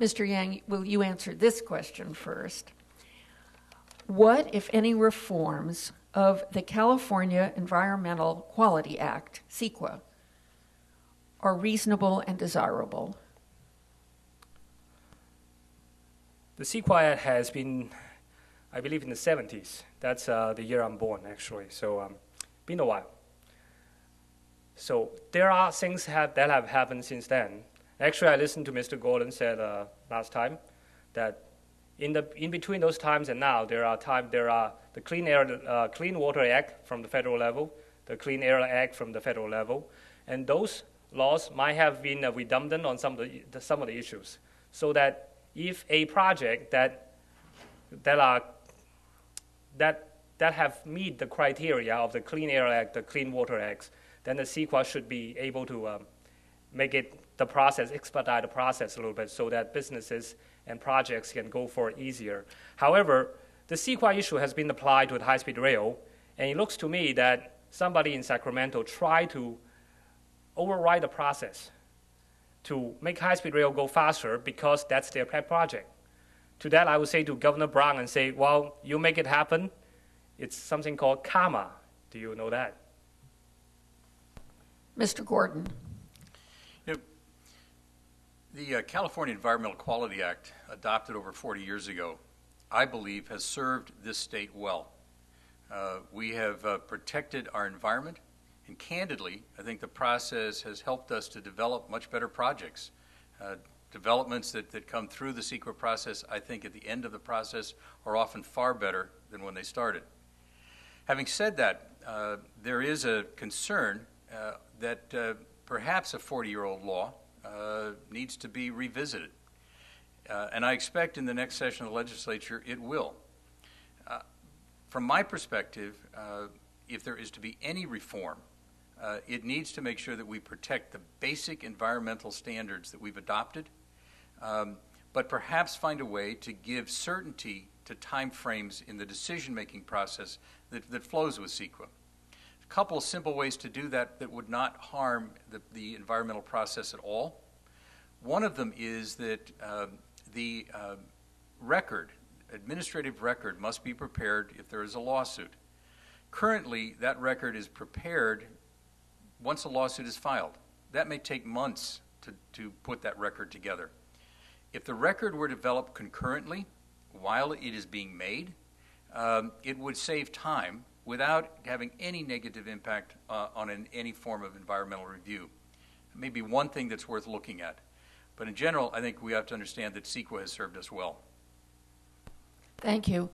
Mr. Yang, will you answer this question first? What, if any, reforms of the California Environmental Quality Act, Cequa, are reasonable and desirable? The Cequa Act has been, I believe, in the 70s. That's the year I'm born, actually. So been a while. So there are things that have happened since then. Actually, I listened to Mr. Gordon said last time that in between those times and now, there are the Clean Water Act from the federal level, the Clean Air Act from the federal level, and those laws might have been redundant on some of the issues. So that if a project that have meet the criteria of the Clean Air Act, the Clean Water Acts, then the Cequa should be able to expedite the process a little bit so that businesses and projects can go for it easier. However, the Cequa issue has been applied to the high-speed rail, and it looks to me that somebody in Sacramento tried to override the process to make high-speed rail go faster because that's their pet project. To that, I would say to Governor Brown and say, well, you make it happen. It's something called karma. Do you know that? Mr. Gordon. The California Environmental Quality Act, adopted over 40 years ago, I believe has served this state well. We have protected our environment, and candidly, I think the process has helped us to develop much better projects. Developments that come through the Cequa process, I think at the end of the process, are often far better than when they started. Having said that, there is a concern that perhaps a 40-year-old law needs to be revisited. And I expect in the next session of the legislature it will. From my perspective, if there is to be any reform, it needs to make sure that we protect the basic environmental standards that we've adopted, but perhaps find a way to give certainty to time frames in the decision-making process that flows with Cequa. A couple of simple ways to do that that would not harm the environmental process at all. One of them is that the administrative record must be prepared if there is a lawsuit. Currently, that record is prepared once a lawsuit is filed. That may take months to put that record together. If the record were developed concurrently while it is being made, it would save time without having any negative impact on any form of environmental review. It may be one thing that's worth looking at. But in general, I think we have to understand that Cequa has served us well. Thank you.